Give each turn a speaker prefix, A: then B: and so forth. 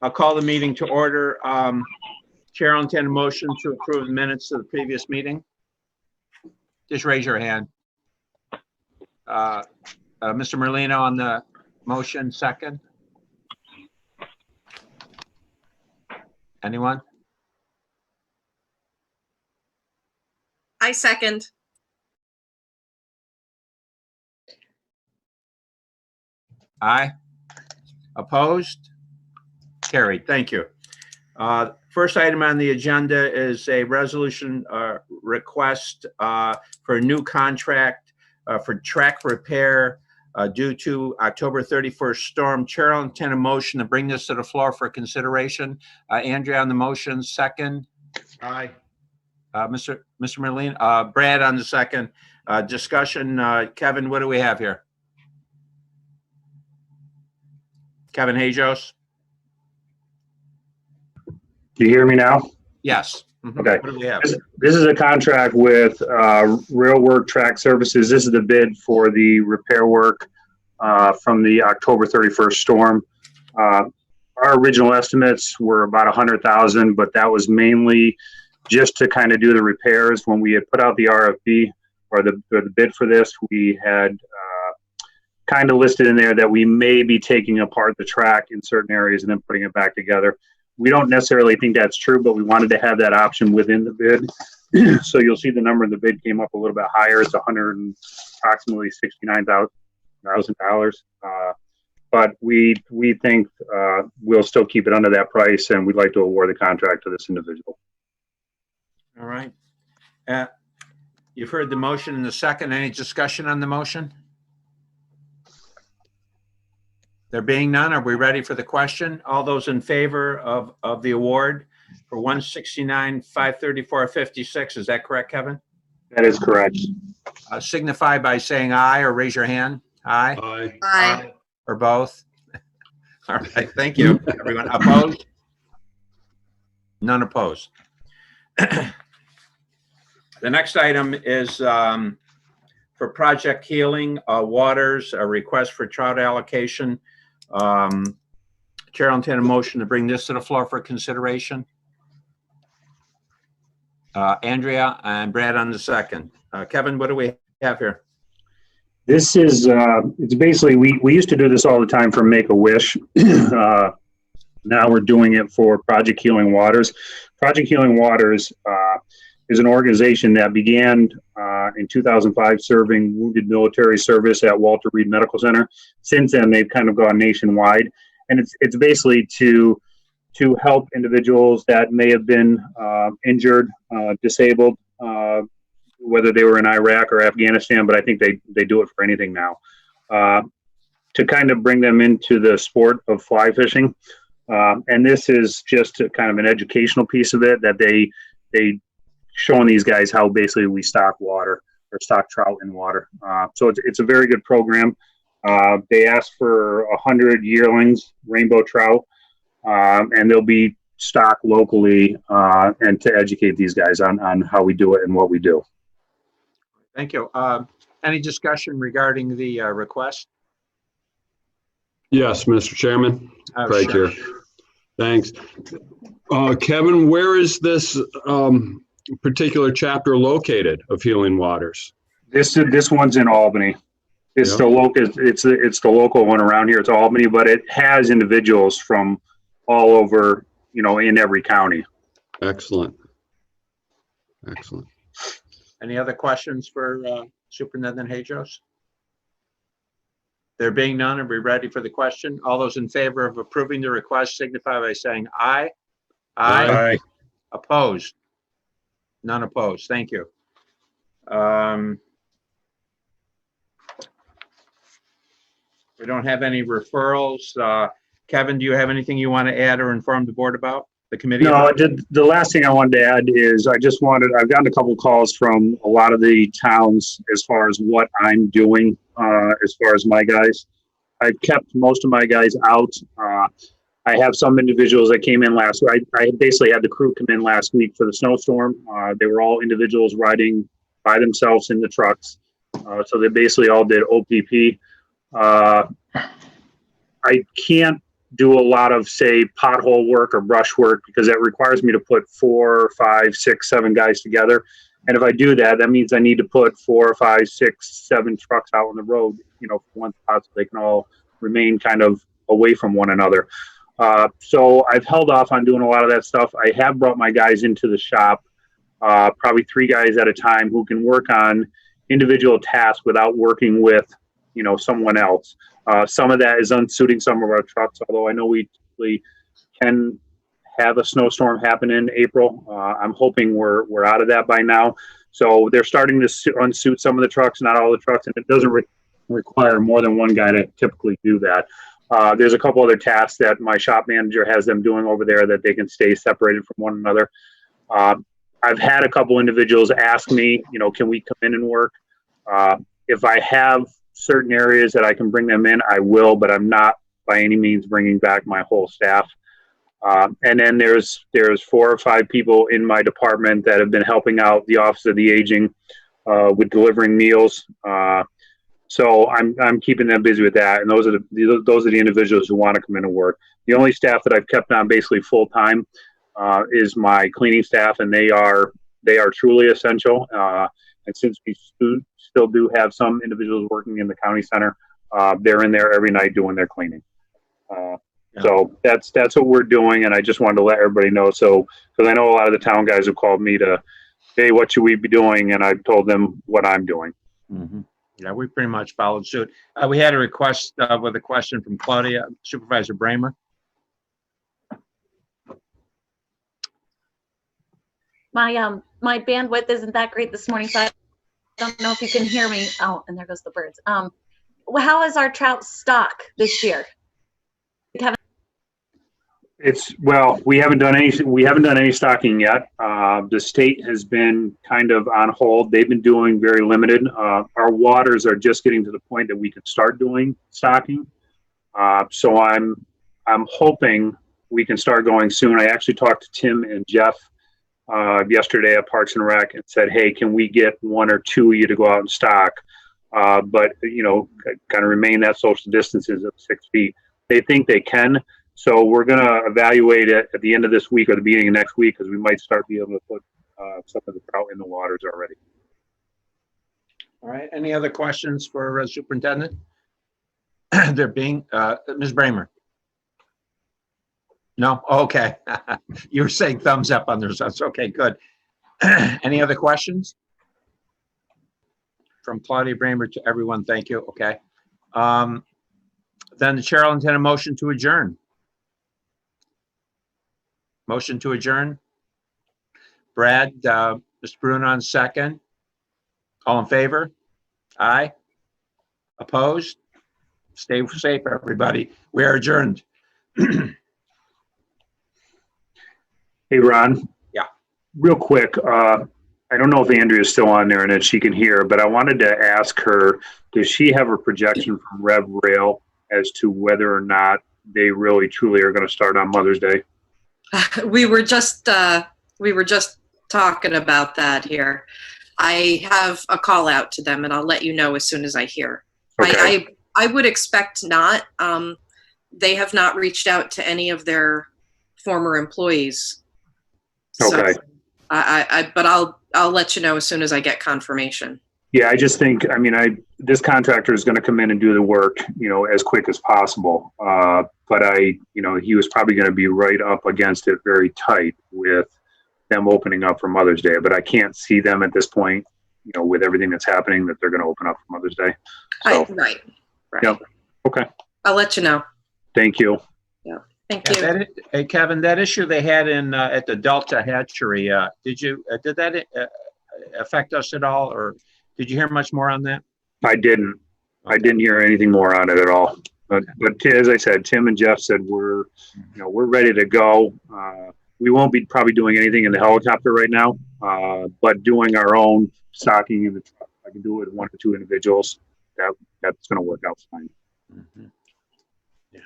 A: I'll call the meeting to order. Chair will entertain a motion to approve the minutes of the previous meeting. Just raise your hand. Mr. Merlino on the motion, second. Anyone?
B: I second.
A: Aye. Opposed? Carried. Thank you. First item on the agenda is a resolution request for a new contract for track repair due to October 31st storm. Chair will entertain a motion to bring this to the floor for consideration. Andrea on the motion, second.
C: Aye.
A: Mr. Merlin, Brad on the second. Discussion. Kevin, what do we have here? Kevin Hajos?
D: Do you hear me now?
A: Yes. Mhm.
D: Okay.
A: What do we have?
D: This is a contract with Railwork Track Services. This is the bid for the repair work from the October 31st storm. Our original estimates were about $100,000, but that was mainly just to kind of do the repairs. When we had put out the RFP or the bid for this, we had kind of listed in there that we may be taking apart the track in certain areas and then putting it back together. We don't necessarily think that's true, but we wanted to have that option within the bid. So you'll see the number in the bid came up a little bit higher. It's approximately $69,000. But we think we'll still keep it under that price, and we'd like to award the contract to this individual.
A: All right. You've heard the motion and the second. Any discussion on the motion? There being none, are we ready for the question? All those in favor of the award for 169,534.56, is that correct, Kevin?
D: That is correct.
A: Signify by saying aye or raise your hand. Aye
C: Aye.
B: Aye.
A: or both. All right, thank you. Everyone opposed? None opposed. The next item is for Project Healing Waters, a request for trout allocation. Chair will entertain a motion to bring this to the floor for consideration. Andrea and Brad on the second. Kevin, what do we have here?
D: This is, it's basically, we used to do this all the time for Make-A-Wish. Now we're doing it for Project Healing Waters. Project Healing Waters is an organization that began in 2005 serving wounded military service at Walter Reed Medical Center. Since then, they've kind of gone nationwide, and it's basically to help individuals that may have been injured, disabled, whether they were in Iraq or Afghanistan, but I think they do it for anything now, to kind of bring them into the sport of fly fishing. And this is just kind of an educational piece of it, that they showing these guys how basically we stock water or stock trout in water. So it's a very good program. They asked for 100 yearlings, rainbow trout, and they'll be stocked locally and to educate these guys on how we do it and what we do.
A: Thank you. Any discussion regarding the request?
C: Yes, Mr. Chairman. Craig
A: Sure.
C: here. Thanks. Kevin, where is this particular chapter located of Healing Waters?
D: This one's in Albany. It's
C: Yep.
D: the local. It's the local one around here. It's Albany, but it has individuals from all over, in every county.
C: Excellent. Excellent.
A: Any other questions for Superintendent Hajos? There being none, are we ready for the question? All those in favor of approving the request signify by saying aye.
C: Aye.
A: Opposed? None opposed. Thank you. We don't have any referrals. Kevin, do you have anything you want to add or inform the board about, the committee?
D: No,
A: about?
D: the last thing I wanted to add is I've gotten a couple calls from a lot of the towns as far as what I'm doing as far as my guys. I've kept most of my guys out. I have some individuals that came in last week. I basically had the crew come in last week for the snowstorm. They were all individuals riding by themselves in the trucks. So they basically all did OPP. I can't do a lot of, say, pothole work or brush work, because that requires me to put 4, 5, 6, 7 guys together. And if I do that, that means I need to put 4, 5, 6, 7 trucks out on the road, for one spot, so they can all remain kind of away from one another. So I've held off on doing a lot of that stuff. I have brought my guys into the shop, probably 3 guys at a time, who can work on individual tasks without working with, someone else. Some of that is unsuiting some of our trucks, although I know we typically can have a snowstorm happen in April. I'm hoping we're out of that by now. So they're starting to unsuit some of the trucks, not all the trucks, and it doesn't require more than one guy to typically do that. There's a couple other tasks that my shop manager has them doing over there that they can stay separated from one another. I've had a couple individuals ask me, can we come in and work? If I have certain areas that I can bring them in, I will, but I'm not by any means bringing back my whole staff. And then there's 4 or 5 people in my department that have been helping out the Office of the Aging with delivering meals. So I'm keeping them busy with that, and those are the individuals who want to come in and work. The only staff that I've kept on basically full time is my cleaning staff, and they are truly essential. And since we still do have some individuals working in the county center, they're in there every night doing their cleaning. So that's what we're doing, and I just wanted to let everybody know. So because I know a lot of the town guys have called me to, hey, what should we be doing? And I've told them what I'm doing.
A: Mm-hmm. Yeah, we pretty much followed suit. We had a request with a question from Claudia, Supervisor Bramer.
E: My bandwidth isn't that great this morning, so I don't know if you can hear me. Oh, and there goes the birds. How is our trout stock this year?
D: We haven't done any stocking yet. The state has been kind of on hold. They've been doing very limited. Our waters are just getting to the point that we can start doing stocking. So I'm hoping we can start going soon. I actually talked to Tim and Jeff yesterday at Parks and Rec and said, hey, can we get 1 or 2 of you to go out and stock? But kind of remain that social distances of 6 feet. They think they can. So we're going to evaluate it at the end of this week or the beginning of next week, because we might start being able to put some of the trout in the waters already.
A: All right. Any other questions for Superintendent? There being, Ms. Bramer. No? Okay. You were saying thumbs up on the results. Okay, good. Any other questions? From Claudia Bramer to everyone, thank you. Okay. Then the chair will entertain a motion to adjourn. Motion to adjourn. Brad, Mr. Bruno on second. All in favor? Aye. Opposed? Stay safe, everybody. We are adjourned.
D: Hey, Ron.
A: Yeah.
D: Real quick, I don't know if Andrea is still on there and that she can hear, but I wanted to ask her, does she have a projection from Rev Rail as to whether or not they really truly are going to start on Mother's Day?
B: We were just talking about that here. I have a call out to them, and I'll let you know as soon as I hear.
D: Okay.
B: I would expect not. They have not reached out to any of their former employees.
D: Okay.
B: So, but I'll let you know as soon as I get confirmation.
D: Yeah, I just think, this contractor is going to come in and do the work, as quick as possible. But he was probably going to be right up against it very tight with them opening up for Mother's Day. But I can't see them at this point, with everything that's happening, that they're going to open up for Mother's Day. So,
B: Right.
D: Yep. Okay.
B: I'll let you know.
D: Thank you.
B: Thank you.
A: Hey, Kevin, that issue they had in at the Delta hatchery, did that affect us at all, or did you hear much more on that?
D: I didn't.
A: Okay.
D: I didn't hear anything more on it at all. But as I said, Tim and Jeff said we're ready to go. We won't be probably doing anything in the helicopter right now, but doing our own stocking in the truck. I can do it with 1 or 2 individuals. That's going to work out fine.
A: Mm-hmm. Yeah.